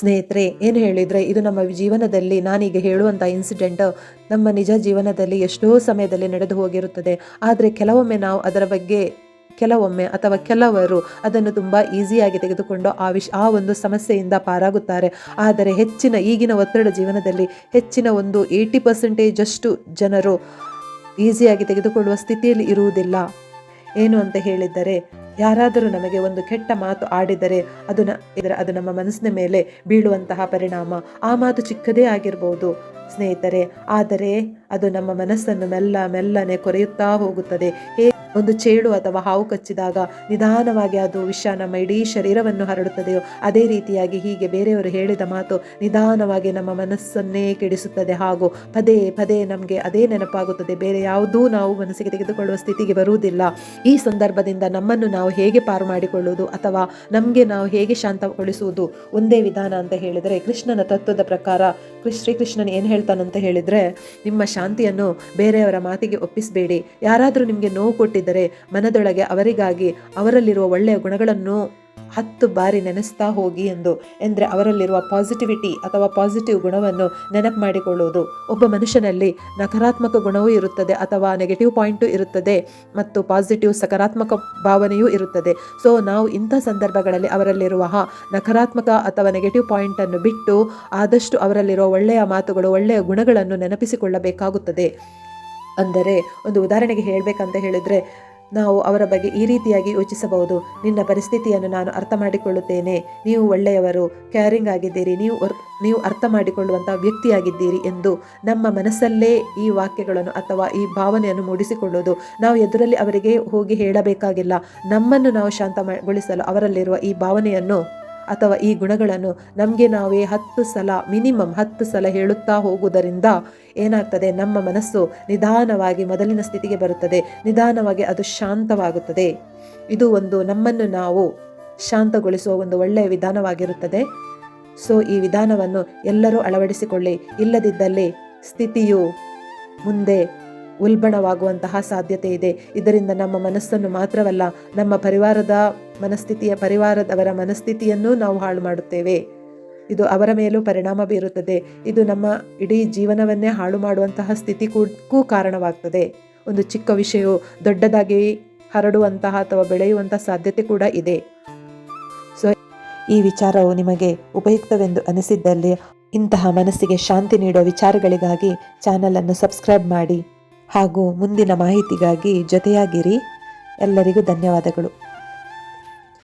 ಸ್ನೇಹಿತರೆ, ಏನು ಹೇಳಿದರೆ, ಇದು ನಮ್ಮ ಜೀವನದಲ್ಲಿ ನಾನೀಗ ಹೇಳುವಂಥ ಇನ್ಸಿಡೆಂಟ್ ನಮ್ಮ ನಿಜ ಜೀವನದಲ್ಲಿ ಎಷ್ಟೋ ಸಮಯದಲ್ಲಿ ನಡೆದು ಹೋಗಿರುತ್ತದೆ. ಆದರೆ ಕೆಲವೊಮ್ಮೆ ನಾವು ಅದರ ಬಗ್ಗೆ ಕೆಲವೊಮ್ಮೆ ಅಥವಾ ಕೆಲವರು ಅದನ್ನು ತುಂಬ ಈಸಿಯಾಗಿ ತೆಗೆದುಕೊಂಡು ಆ ಒಂದು ಸಮಸ್ಯೆಯಿಂದ ಪಾರಾಗುತ್ತಾರೆ. ಆದರೆ ಈಗಿನ ಒತ್ತಡ ಜೀವನದಲ್ಲಿ ಹೆಚ್ಚಿನ ಒಂದು 80% ಅಷ್ಟು ಜನರು ಈಸಿಯಾಗಿ ತೆಗೆದುಕೊಳ್ಳುವ ಸ್ಥಿತಿಯಲ್ಲಿ ಇರುವುದಿಲ್ಲ. ಏನು ಅಂತ ಹೇಳಿದರೆ, ಯಾರಾದರೂ ನಮಗೆ ಒಂದು ಕೆಟ್ಟ ಮಾತು ಆಡಿದರೆ ಅದು ನಮ್ಮ ಮನಸ್ಸಿನ ಮೇಲೆ ಬೀಳುವಂತಹ ಪರಿಣಾಮ. ಆ ಮಾತು ಚಿಕ್ಕದೇ ಆಗಿರ್ಬೋದು ಸ್ನೇಹಿತರೆ, ಆದರೆ ಅದು ನಮ್ಮ ಮನಸ್ಸನ್ನು ಮೆಲ್ಲನೆ ಕೊರೆಯುತ್ತಾ ಹೋಗುತ್ತದೆ. ಒಂದು ಚೇಳು ಅಥವಾ ಹಾವು ಕಚ್ಚಿದಾಗ ನಿಧಾನವಾಗಿ ಅದು ವಿಷ ನಮ್ಮ ಇಡೀ ಶರೀರವನ್ನು ಹರಡುತ್ತದೆಯೋ, ಅದೇ ರೀತಿಯಾಗಿ ಹೀಗೆ ಬೇರೆಯವರು ಹೇಳಿದ ಮಾತು ನಿಧಾನವಾಗಿ ನಮ್ಮ ಮನಸ್ಸನ್ನೇ ಕೆಡಿಸುತ್ತದೆ. ಹಾಗೂ ಪದೇ ಪದೇ ನಮಗೆ ಅದೇ ನೆನಪಾಗುತ್ತದೆ. ಬೇರೆ ಯಾವುದೂ ನಾವು ಮನಸ್ಸಿಗೆ ತೆಗೆದುಕೊಳ್ಳುವ ಸ್ಥಿತಿಗೆ ಬರುವುದಿಲ್ಲ. ಈ ಸಂದರ್ಭದಿಂದ ನಮ್ಮನ್ನು ನಾವು ಹೇಗೆ ಪಾರು ಮಾಡಿಕೊಳ್ಳುವುದು ಅಥವಾ ನಮಗೆ ನಾವು ಹೇಗೆ ಶಾಂತಗೊಳಿಸುವುದು? ಒಂದೇ ವಿಧಾನ ಅಂತ ಹೇಳಿದರೆ, ಕೃಷ್ಣನ ತತ್ವದ ಪ್ರಕಾರ ಶ್ರೀಕೃಷ್ಣನ್ ಏನು ಹೇಳ್ತಾನಂತ ಹೇಳಿದರೆ, ನಿಮ್ಮ ಶಾಂತಿಯನ್ನು ಬೇರೆಯವರ ಮಾತಿಗೆ ಒಪ್ಪಿಸಬೇಡಿ. ಯಾರಾದರೂ ನಿಮಗೆ ನೋವು ಕೊಟ್ಟಿದ್ದರೆ ಮನದೊಳಗೆ ಅವರಿಗಾಗಿ ಅವರಲ್ಲಿರುವ ಒಳ್ಳೆಯ ಗುಣಗಳನ್ನು 10 ಬಾರಿ ನೆನೆಸ್ತಾ ಹೋಗಿ ಎಂದರೆ ಅವರಲ್ಲಿರುವ ಪಾಸಿಟಿವಿಟಿ ಅಥವಾ ಪಾಸಿಟಿವ್ ಗುಣವನ್ನು ನೆನಪು ಮಾಡಿಕೊಳ್ಳುವುದು. ಒಬ್ಬ ಮನುಷ್ಯನಲ್ಲಿ ನಕಾರಾತ್ಮಕ ಗುಣವೂ ಇರುತ್ತದೆ ಅಥವಾ ನೆಗೆಟಿವ್ ಪಾಯಿಂಟು ಇರುತ್ತದೆ ಮತ್ತು ಪಾಸಿಟಿವ್ ಸಕಾರಾತ್ಮಕ ಭಾವನೆಯೂ ಇರುತ್ತದೆ. ಸೊ ನಾವು ಇಂಥ ಸಂದರ್ಭಗಳಲ್ಲಿ ಅವರಲ್ಲಿರುವ ನಕಾರಾತ್ಮಕ ಅಥವಾ ನೆಗೆಟಿವ್ ಪಾಯಿಂಟನ್ನು ಬಿಟ್ಟು ಆದಷ್ಟು ಅವರಲ್ಲಿರುವ ಒಳ್ಳೆಯ ಮಾತುಗಳು, ಒಳ್ಳೆಯ ಗುಣಗಳನ್ನು ನೆನಪಿಸಿಕೊಳ್ಳಬೇಕಾಗುತ್ತದೆ. ಅಂದರೆ ಒಂದು ಉದಾಹರಣೆಗೆ ಹೇಳಬೇಕಂತ ಹೇಳಿದರೆ, ನಾವು ಅವರ ಬಗ್ಗೆ ಈ ರೀತಿಯಾಗಿ ಯೋಚಿಸಬಹುದು: ನಿನ್ನ ಪರಿಸ್ಥಿತಿಯನ್ನು ನಾನು ಅರ್ಥ ಮಾಡಿಕೊಳ್ಳುತ್ತೇನೆ, ನೀವು ಒಳ್ಳೆಯವರು, ಕೇರಿಂಗ್ ಆಗಿದ್ದೀರಿ, ನೀವು ಅರ್ಥ ಮಾಡಿಕೊಳ್ಳುವಂಥ ವ್ಯಕ್ತಿಯಾಗಿದ್ದೀರಿ ಎಂದು ನಮ್ಮ ಮನಸ್ಸಲ್ಲೇ ಈ ವಾಕ್ಯಗಳನ್ನು ಅಥವಾ ಈ ಭಾವನೆಯನ್ನು ಮೂಡಿಸಿಕೊಳ್ಳುವುದು. ನಾವು ಎದುರಲ್ಲಿ ಅವರಿಗೆ ಹೋಗಿ ಹೇಳಬೇಕಾಗಿಲ್ಲ. ನಮ್ಮನ್ನು ನಾವು ಶಾಂತಗೊಳಿಸಲು ಅವರಲ್ಲಿರುವ ಈ ಭಾವನೆಯನ್ನು ಅಥವಾ ಈ ಗುಣಗಳನ್ನು ನಮಗೆ ನಾವೇ 10 ಸಲ, ಮಿನಿಮಮ್ 10 ಸಲ ಹೇಳುತ್ತಾ ಹೋಗುವುದರಿಂದ ಏನಾಗ್ತದೆ, ನಮ್ಮ ಮನಸ್ಸು ನಿಧಾನವಾಗಿ ಮೊದಲಿನ ಸ್ಥಿತಿಗೆ ಬರುತ್ತದೆ. ನಿಧಾನವಾಗಿ ಅದು ಶಾಂತವಾಗುತ್ತದೆ. ಇದು ಒಂದು ನಮ್ಮನ್ನು ನಾವು ಶಾಂತಗೊಳಿಸುವ ಒಂದು ಒಳ್ಳೆಯ ವಿಧಾನವಾಗಿರುತ್ತದೆ. ಸೊ ಈ ವಿಧಾನವನ್ನು ಎಲ್ಲರೂ ಅಳವಡಿಸಿಕೊಳ್ಳಿ. ಇಲ್ಲದಿದ್ದಲ್ಲಿ ಸ್ಥಿತಿಯು ಮುಂದೆ ಉಲ್ಬಣವಾಗುವಂತಹ ಸಾಧ್ಯತೆ ಇದೆ. ಇದರಿಂದ ನಮ್ಮ ಮನಸ್ಸನ್ನು ಮಾತ್ರವಲ್ಲ, ನಮ್ಮ ಪರಿವಾರದವರ ಮನಸ್ಥಿತಿಯನ್ನೂ ನಾವು ಹಾಳು ಮಾಡುತ್ತೇವೆ. ಇದು ಅವರ ಮೇಲೂ ಪರಿಣಾಮ ಬೀರುತ್ತದೆ. ಇದು ನಮ್ಮ ಇಡೀ ಜೀವನವನ್ನೇ ಹಾಳು ಮಾಡುವಂತಹ ಸ್ಥಿತಿಗೂ ಕಾರಣವಾಗ್ತದೆ. ಒಂದು ಚಿಕ್ಕ ವಿಷಯವು ದೊಡ್ಡದಾಗಿ ಹರಡುವಂತಹ ಅಥವಾ ಬೆಳೆಯುವಂತಹ ಸಾಧ್ಯತೆ ಕೂಡ ಇದೆ. ಸೊ ಈ ವಿಚಾರವು ನಿಮಗೆ ಉಪಯುಕ್ತವೆಂದು ಅನಿಸಿದ್ದಲ್ಲಿ ಇಂತಹ ಮನಸ್ಸಿಗೆ ಶಾಂತಿ ನೀಡುವ ವಿಚಾರಗಳಿಗಾಗಿ ಚಾನಲನ್ನು ಸಬ್ಸ್ಕ್ರೈಬ್ ಮಾಡಿ ಹಾಗೂ ಮುಂದಿನ ಮಾಹಿತಿಗಾಗಿ ಜೊತೆಯಾಗಿರಿ. ಎಲ್ಲರಿಗೂ ಧನ್ಯವಾದಗಳು.